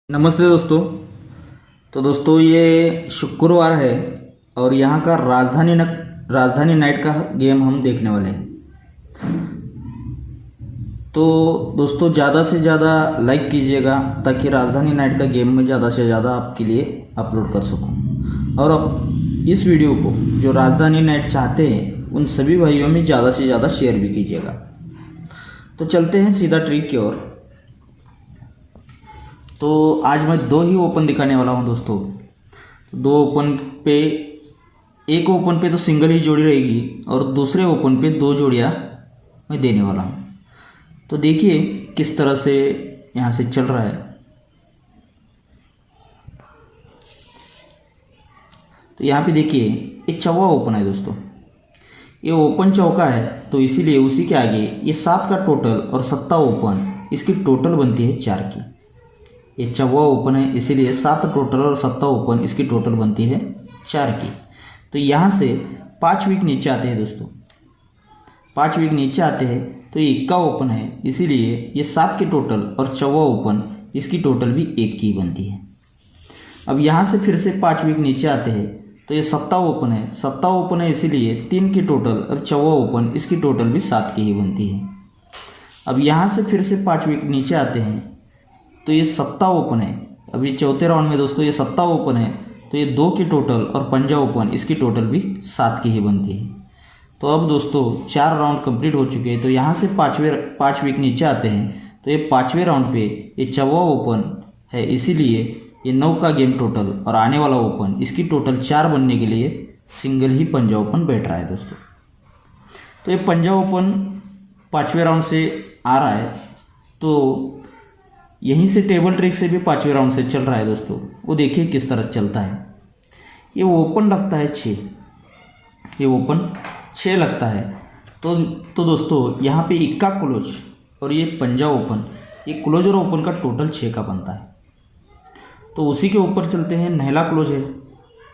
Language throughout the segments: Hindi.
नमस्ते दोस्तों। तो दोस्तों ये शुक्रवार है और यहाँ का राजधानी नाइट का गेम हम देखने वाले हैं। तो दोस्तों ज़्यादा से ज़्यादा लाइक कीजिएगा ताकि राजधानी नाइट का गेम में ज़्यादा से ज़्यादा आपके लिए अपलोड कर सकूं। और अब इस वीडियो को जो राजधानी नाइट चाहते हैं उन सभी भाइयों में ज़्यादा से ज़्यादा शेयर भी कीजिएगा। तो चलते हैं सीधा ट्रिक की ओर। तो आज मैं दो ही ओपन दिखाने वाला हूं दोस्तों। दो ओपन पे, एक ओपन पे तो सिंगल ही जोड़ी रहेगी और दूसरे ओपन पे दो जोड़ियां मैं देने वाला हूं। तो देखिए किस तरह से यहां से चल रहा है। तो यहां पे देखिए एक चौवा ओपन है दोस्तों। ये ओपन चौका है तो इसीलिए उसी के आगे ये 7 का टोटल और 7 ओपन, इसकी टोटल बनती है 4 की। ये चौवा ओपन है इसीलिए 7 टोटल और 7 ओपन, इसकी टोटल बनती है 4 की। तो यहाँ से 5 वीक नीचे आते हैं दोस्तों। 5 वीक नीचे आते हैं तो ये 1 का ओपन है इसीलिए ये 7 की टोटल और चौवा ओपन, इसकी टोटल भी 1 की बनती है। अब यहाँ से फिर से 5 वीक नीचे आते हैं तो ये 7 ओपन है। 7 ओपन है इसीलिए 3 की टोटल और चौवा ओपन, इसकी टोटल भी 7 की ही बनती है। अब यहाँ से फिर से 5 वीक नीचे आते हैं तो ये 7 ओपन है। अभी चौथे राउंड में दोस्तों ये 7 ओपन है तो ये 2 की टोटल और 5 ओपन, इसकी टोटल भी 7 की ही बनती है। तो अब दोस्तों 4 राउंड कंप्लीट हो चुके हैं। तो यहाँ से 5 वीक नीचे आते हैं तो ये 5वें राउंड पे ये चौवा ओपन है इसीलिए ये 9 का गेम टोटल और आने वाला ओपन, इसकी टोटल 4 बनने के लिए सिंगल ही पंजा ओपन बैठ रहा है दोस्तों। तो ये पंजा ओपन 5वें राउंड से आ रहा है। तो यहीं से टेबल ट्रिक से भी 5वें राउंड से चल रहा है दोस्तों। वो देखिए किस तरह चलता है। ये ओपन लगता है 6, ये ओपन 6 लगता है। तो दोस्तों यहाँ पे इक्का क्लोज और ये पंजा ओपन, ये क्लोज और ओपन का टोटल 6 का बनता है। तो उसी के ऊपर चलते हैं। नहला क्लोज है,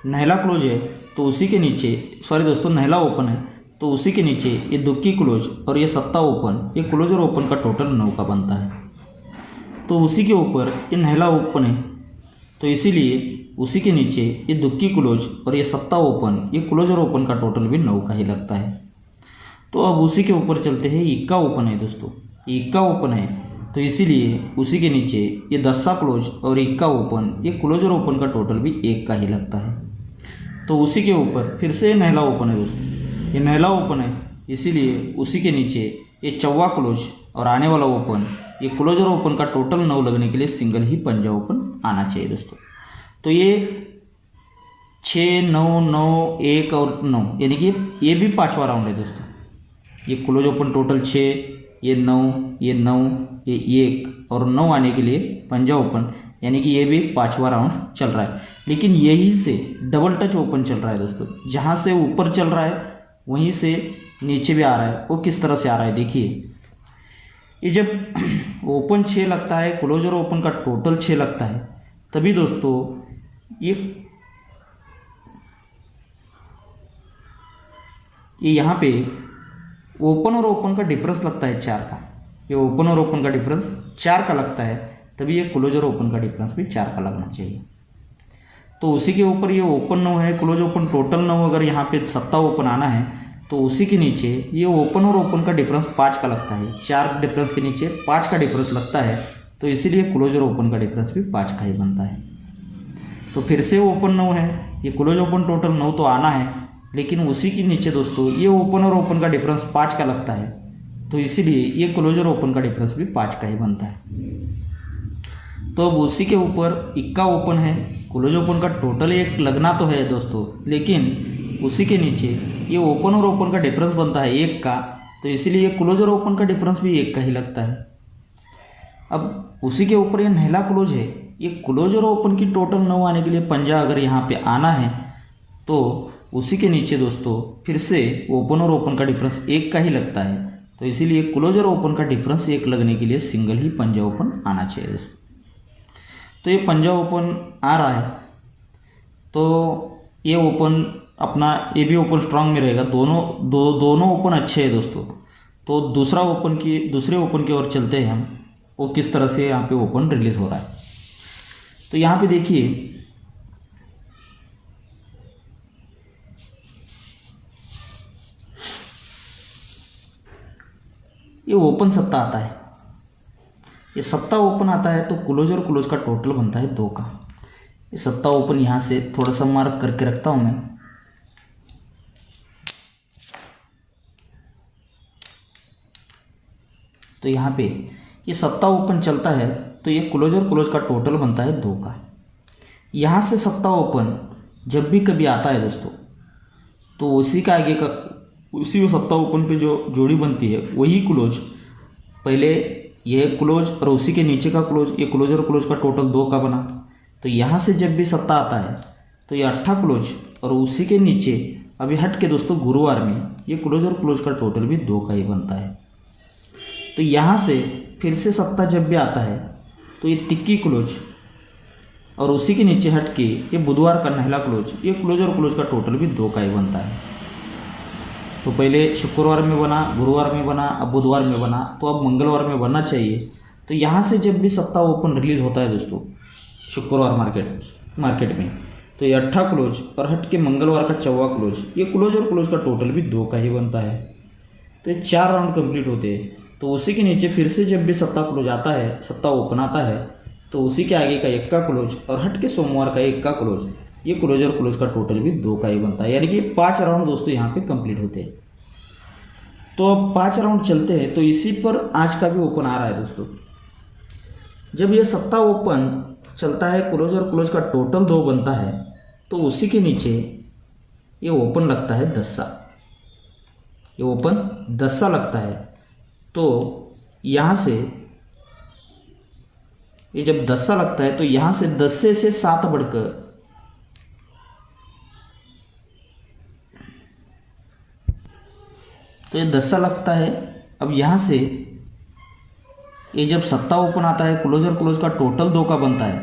नहला क्लोज है तो उसी के नीचे, सॉरी दोस्तों नहला ओपन है तो उसी के नीचे ये दुक्की क्लोज और ये 7 ओपन, ये क्लोज और ओपन का टोटल 9 का बनता है। तो उसी के ऊपर ये नहला ओपन है तो इसीलिए उसी के नीचे ये दुक्की क्लोज और ये 7 ओपन, ये क्लोज और ओपन का टोटल भी 9 का ही लगता है। तो अब उसी के ऊपर चलते हैं। इक्का ओपन है दोस्तों, इक्का ओपन है तो इसीलिए उसी के नीचे ये 10 क्लोज और इक्का ओपन, ये क्लोज और ओपन का टोटल भी 1 का ही लगता है। तो उसी के ऊपर फिर से नहला ओपन है दोस्तों, ये नहला ओपन है इसीलिए उसी के नीचे ये चौवा क्लोज और आने वाला ओपन, ये क्लोज और ओपन का टोटल 9 लगने के लिए सिंगल ही पंजा ओपन आना चाहिए दोस्तों। तो ये 6, 9, 9, 1 और 9, यानी कि ये भी 5वां राउंड है दोस्तों। ये क्लोज ओपन टोटल 6, ये 9, ये 9, ये 1 और 9 आने के लिए पंजा ओपन, यानी कि ये भी 5वां राउंड चल रहा है। लेकिन यहीं से डबल टच ओपन चल रहा है दोस्तों। जहाँ से ऊपर चल रहा है वहीं से नीचे भी आ रहा है। वो किस तरह से आ रहा है देखिए। ये जब ओपन 6 लगता है, क्लोज और ओपन का टोटल 6 लगता है, तभी दोस्तों ये यहाँ पे ओपन और ओपन का डिफरेंस लगता है 4 का। ये ओपन और ओपन का डिफरेंस 4 का लगता है, तभी ये क्लोज और ओपन का डिफरेंस भी 4 का लगना चाहिए। तो उसी के ऊपर ये ओपन 9 है, क्लोज ओपन टोटल 9, अगर यहाँ पे 7 ओपन आना है तो उसी के नीचे ये ओपन और ओपन का डिफरेंस 5 का लगता है। 4 डिफरेंस के नीचे 5 का डिफरेंस लगता है तो इसीलिए क्लोज और ओपन का डिफरेंस भी 5 का ही बनता है। तो फिर से ओपन 9 है, ये क्लोज ओपन टोटल 9 तो आना है, लेकिन उसी के नीचे दोस्तों ये ओपन और ओपन का डिफरेंस 5 का लगता है तो इसीलिए ये क्लोज और ओपन का डिफरेंस भी 5 का ही बनता है। तो अब उसी के ऊपर इक्का ओपन है, क्लोज ओपन का टोटल 1 लगना तो है दोस्तों, लेकिन उसी के नीचे ये ओपन और ओपन का डिफरेंस बनता है 1 का, तो इसीलिए क्लोज और ओपन का डिफरेंस भी 1 का ही लगता है। अब उसी के ऊपर ये नहला क्लोज है, ये क्लोज और ओपन की टोटल 9 आने के लिए पंजा अगर यहाँ पे आना है तो उसी के नीचे दोस्तों फिर से ओपन और ओपन का डिफरेंस 1 का ही लगता है। तो इसीलिए क्लोज और ओपन का डिफरेंस 1 लगने के लिए सिंगल ही पंजा ओपन आना चाहिए दोस्तों। तो ये पंजा ओपन आ रहा है तो ये ओपन अपना, ये भी ओपन स्ट्रांग में रहेगा। दोनों ओपन अच्छे हैं दोस्तों। तो दूसरे ओपन की ओर चलते हैं हम, वो किस तरह से यहाँ पे ओपन रिलीज हो रहा है। तो यहाँ पे देखिए ये ओपन सत्ता आता है, ये सत्ता ओपन आता है तो क्लोज और क्लोज का टोटल बनता है 2 का। ये सत्ता ओपन यहाँ से थोड़ा सा मार्क करके रखता हूँ मैं। तो यहाँ पे ये सत्ता ओपन चलता है तो ये क्लोज और क्लोज का टोटल बनता है 2 का। यहाँ से सत्ता ओपन जब भी कभी आता है दोस्तों तो उसी का आगे का उसी सत्ता ओपन पे जो जोड़ी बनती है वही क्लोज, पहले ये क्लोज और उसी के नीचे का क्लोज, ये क्लोज और क्लोज का टोटल 2 का बना। तो यहाँ से जब भी सत्ता आता है तो ये 8 क्लोज और उसी के नीचे अभी हट के दोस्तों गुरुवार में ये क्लोज और क्लोज का टोटल भी 2 का ही बनता है। तो यहाँ से फिर से सत्ता जब भी आता है तो ये तिक्की क्लोज और उसी के नीचे हट के ये बुधवार का नहला क्लोज, ये क्लोज और क्लोज का टोटल भी 2 का ही बनता है। तो पहले शुक्रवार में बना, गुरुवार में बना, अब बुधवार में बना, तो अब मंगलवार में बनना चाहिए। तो यहाँ से जब भी सत्ता ओपन रिलीज होता है दोस्तों शुक्रवार मार्केट में तो ये 8 क्लोज और हट के मंगलवार का 14 क्लोज, ये क्लोज और क्लोज का टोटल भी 2 का ही बनता है। तो ये 4 राउंड कंप्लीट होते हैं। तो उसी के नीचे फिर से जब भी सत्ता क्लोज आता है, सत्ता ओपन आता है तो उसी के आगे का 1 का क्लोज और हट के सोमवार का 1 का क्लोज, ये क्लोज और क्लोज का टोटल भी 2 का ही बनता है। यानी कि 5 राउंड दोस्तों यहाँ पे कंप्लीट होते हैं। तो अब 5 राउंड चलते हैं तो इसी पर आज का भी ओपन आ रहा है दोस्तों। जब ये सत्ता ओपन चलता है, क्लोज और क्लोज का टोटल 2 बनता है तो उसी के नीचे ये ओपन लगता है 10 सा, ये ओपन 10 सा लगता है। तो यहाँ से ये जब 10 सा लगता है तो यहाँ से 10 से 7 बढ़कर तो ये 10 सा लगता है। अब यहाँ से ये जब सत्ता ओपन आता है, क्लोज और क्लोज का टोटल 2 का बनता है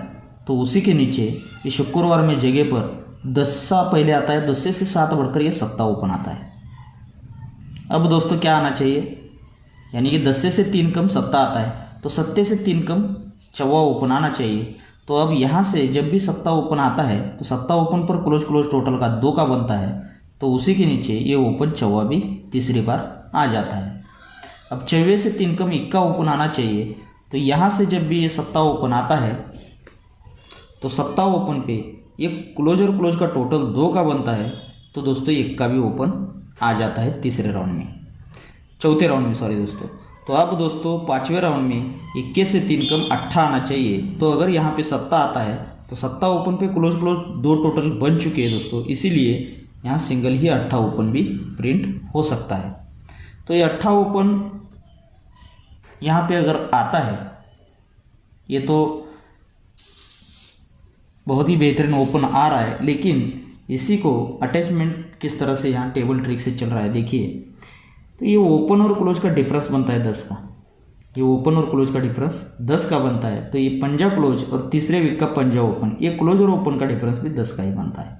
तो उसी के नीचे ये शुक्रवार में जगह पर 10 सा पहले आता है, 10 से 7 बढ़कर ये सत्ता ओपन आता है। अब दोस्तों क्या आना चाहिए, यानी कि 10 से 3 कम सत्ता आता है तो 7 से 3 कम 14 ओपन आना चाहिए। तो अब यहाँ से जब भी सत्ता ओपन आता है तो सत्ता ओपन पर क्लोज क्लोज टोटल का 2 का बनता है तो उसी के नीचे ये ओपन 14 भी तीसरी बार आ जाता है। अब 14 से 3 कम 21 ओपन आना चाहिए। तो यहाँ से जब भी ये सत्ता ओपन आता है तो सत्ता ओपन पे ये क्लोज और क्लोज का टोटल 2 का बनता है तो दोस्तों 1 का भी ओपन आ जाता है तीसरे राउंड में, चौथे राउंड में सॉरी दोस्तों। तो अब दोस्तों 5वें राउंड में 21 से 3 कम 8 आना चाहिए। तो अगर यहाँ पे सत्ता आता है तो सत्ता ओपन पे क्लोज क्लोज 2 टोटल बन चुके हैं दोस्तों, इसीलिए यहाँ सिंगल ही 8 ओपन भी प्रिंट हो सकता है। तो ये 8 ओपन यहाँ पे अगर आता है ये तो बहुत ही बेहतरीन ओपन आ रहा है, लेकिन इसी को अटैचमेंट किस तरह से यहाँ टेबल ट्रिक से चल रहा है देखिए। तो ये ओपन और क्लोज का डिफरेंस बनता है 10 का, ये ओपन और क्लोज का डिफरेंस 10 का बनता है। तो ये पंजा क्लोज और तीसरे वीक का पंजा ओपन, ये क्लोज और ओपन का डिफरेंस भी 10 का ही बनता है।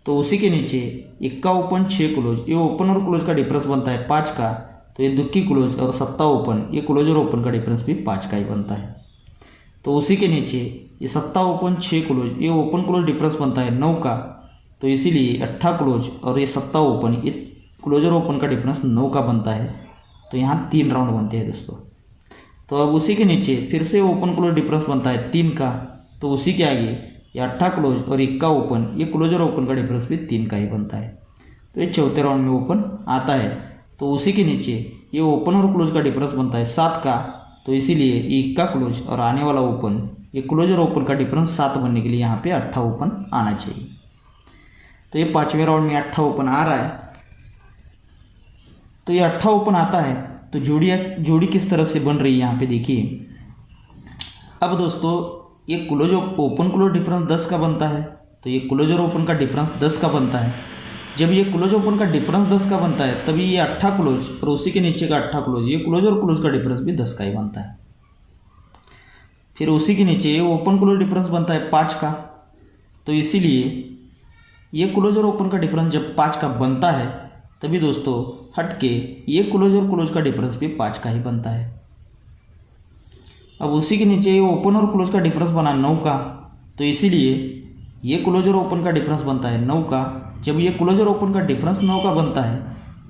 तो उसी के नीचे 1 ओपन 6 क्लोज, ये ओपन और क्लोज का डिफरेंस बनता है 5 का। तो ये दुक्की क्लोज और सत्ता ओपन, ये क्लोज और ओपन का डिफरेंस भी 5 का ही बनता है। तो उसी के नीचे ये सत्ता ओपन 6 क्लोज, ये ओपन क्लोज डिफरेंस बनता है 9 का। तो इसीलिए 8 क्लोज और ये सत्ता ओपन, ये क्लोज और ओपन का डिफरेंस 9 का बनता है। तो यहाँ 3 राउंड बनते हैं दोस्तों। तो अब उसी के नीचे फिर से ओपन क्लोज डिफरेंस बनता है 3 का। तो उसी के आगे ये 8 क्लोज और 1 ओपन, ये क्लोज और ओपन का डिफरेंस भी 3 का ही बनता है। तो ये चौथे राउंड में ओपन आता है। तो उसी के नीचे ये ओपन और क्लोज का डिफरेंस बनता है 7 का। तो इसीलिए 1 क्लोज और आने वाला ओपन, ये क्लोज और ओपन का डिफरेंस 7 बनने के लिए यहाँ पे 8 ओपन आना चाहिए। तो ये 5वें राउंड में 8 ओपन आ रहा है। तो ये 8 ओपन आता है तो जोड़ी किस तरह से बन रही है यहाँ पे देखिए। अब दोस्तों ये क्लोज ओपन क्लोज डिफरेंस 10 का बनता है, तो ये क्लोज और ओपन का डिफरेंस 10 का बनता है। जब ये क्लोज ओपन का डिफरेंस 10 का बनता है तभी ये 8 क्लोज और उसी के नीचे का 8 क्लोज, ये क्लोज और क्लोज का डिफरेंस भी 10 का ही बनता है। फिर उसी के नीचे ये ओपन क्लोज डिफरेंस बनता है 5 का। तो इसीलिए ये क्लोज और ओपन का डिफरेंस जब 5 का बनता है तभी दोस्तों हट के ये क्लोज और क्लोज का डिफरेंस भी 5 का ही बनता है। अब उसी के नीचे ये ओपन और क्लोज का डिफरेंस बना 9 का, तो इसीलिए ये क्लोज और ओपन का डिफरेंस बनता है 9 का। जब ये क्लोज और ओपन का डिफरेंस 9 का बनता है,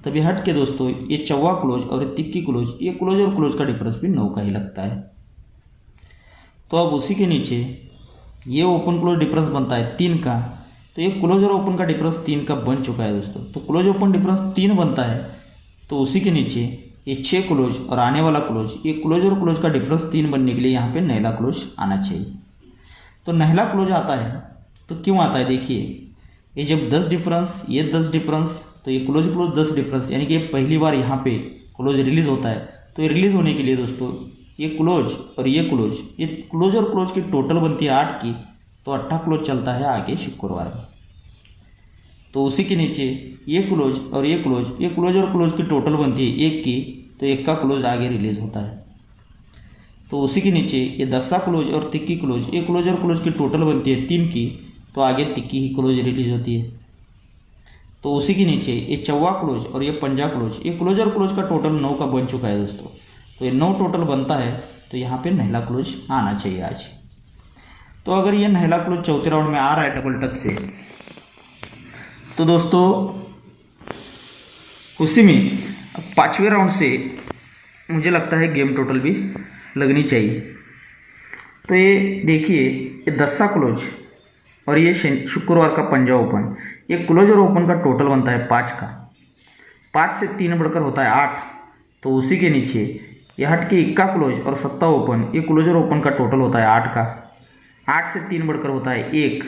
तभी हट के दोस्तों ये चौवा क्लोज और तिक्की क्लोज, ये क्लोज और क्लोज का डिफरेंस भी 9 का ही लगता है। तो अब उसी के नीचे ये ओपन क्लोज डिफरेंस बनता है 3 का, तो ये क्लोज और ओपन का डिफरेंस 3 का बन चुका है दोस्तों। तो क्लोज ओपन डिफरेंस 3 बनता है, तो उसी के नीचे ये 6 क्लोज और आने वाला क्लोज, ये क्लोज और क्लोज का डिफरेंस 3 बनने के लिए यहाँ पे नहला क्लोज आना चाहिए। तो नहला क्लोज आता है, तो क्यों आता है देखिए, ये जब 10 डिफरेंस, ये 10 डिफरेंस, तो ये क्लोज क्लोज 10 डिफरेंस, यानी कि पहली बार यहाँ पे क्लोज रिलीज होता है। तो ये रिलीज होने के लिए दोस्तों ये क्लोज और ये क्लोज और क्लोज की टोटल बनती है 8 की, तो 8 क्लोज चलता है आगे शुक्रवार में। तो उसी के नीचे ये क्लोज और ये क्लोज और क्लोज की टोटल बनती है 1 की, तो 1 का क्लोज आगे रिलीज होता है। तो उसी के नीचे ये 10 क्लोज और तिक्की क्लोज, ये क्लोज और क्लोज की टोटल बनती है 3 की, तो आगे तिक्की ही क्लोज रिलीज होती है। तो उसी के नीचे ये चौवा क्लोज और ये पंजा क्लोज, ये क्लोज और क्लोज का टोटल 9 का बन चुका है दोस्तों। तो ये 9 टोटल बनता है, तो यहाँ पे नहला क्लोज आना चाहिए आज। तो अगर ये नहला क्लोज चौथे राउंड में आ रहा है डबल टच से, तो दोस्तों उसी में 5वें राउंड से मुझे लगता है गेम टोटल भी लगनी चाहिए। तो ये देखिए ये 10 क्लोज और ये शुक्रवार का पंजा ओपन, ये क्लोज और ओपन का टोटल बनता है 5 का। 5 से 3 बढ़कर होता है 8, तो उसी के नीचे ये हट के 1 क्लोज और 7 ओपन, ये क्लोज और ओपन का टोटल होता है 8 का। 8 से 3 बढ़कर होता है 1,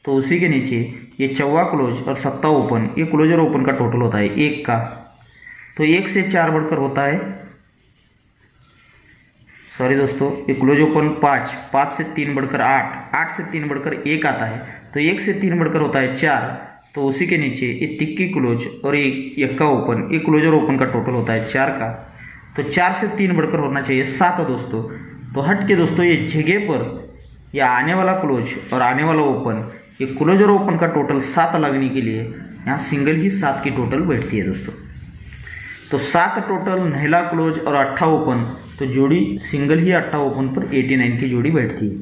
तो उसी के नीचे ये चौवा क्लोज और 7 ओपन, ये क्लोज और ओपन का टोटल होता है 1 का। तो 1 से 4 बढ़कर होता है, सॉरी दोस्तों, ये क्लोज ओपन 5, 5 से 3 बढ़कर 8, 8 से 3 बढ़कर 1 आता है, तो 1 से 3 बढ़कर होता है 4, तो उसी के नीचे ये तिक्की क्लोज और ये 1 ओपन, ये क्लोज और ओपन का टोटल होता है 4 का। तो 4 से 3 बढ़कर होना चाहिए 7 दोस्तों। तो हट के दोस्तों ये जगह पर या आने वाला क्लोज और आने वाला ओपन, ये क्लोज और ओपन का टोटल 7 लगने के लिए यहाँ सिंगल ही 7 की टोटल बैठती है दोस्तों। तो 7 टोटल नहला क्लोज और 8 ओपन, तो जोड़ी सिंगल ही 8 ओपन पर 89 की जोड़ी बैठती है।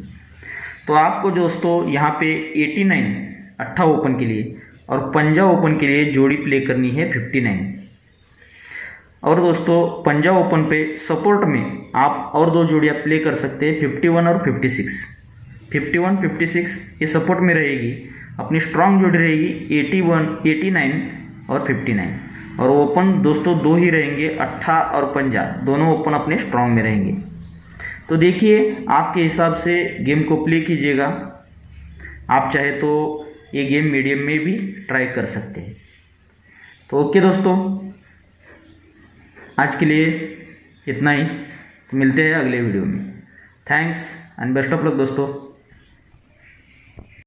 तो आपको दोस्तों यहाँ पे 89 8 ओपन के लिए और पंजा ओपन के लिए जोड़ी प्ले करनी है 59। और दोस्तों पंजा ओपन पे सपोर्ट में आप और 2 जोड़ियाँ प्ले कर सकते हैं, 51 और 56। 51 56 ये सपोर्ट में रहेगी, अपनी स्ट्रांग जोड़ी रहेगी 81 89 और 59। और ओपन दोस्तों 2 ही रहेंगे, 8 और पंजा, दोनों ओपन अपने स्ट्रांग में रहेंगे। तो देखिए आपके हिसाब से गेम को प्ले कीजिएगा। आप चाहे तो ये गेम मीडियम में भी ट्राई कर सकते हैं। तो ओके दोस्तों, आज के लिए इतना ही, तो मिलते हैं अगले वीडियो में। Thanks and best of luck दोस्तों।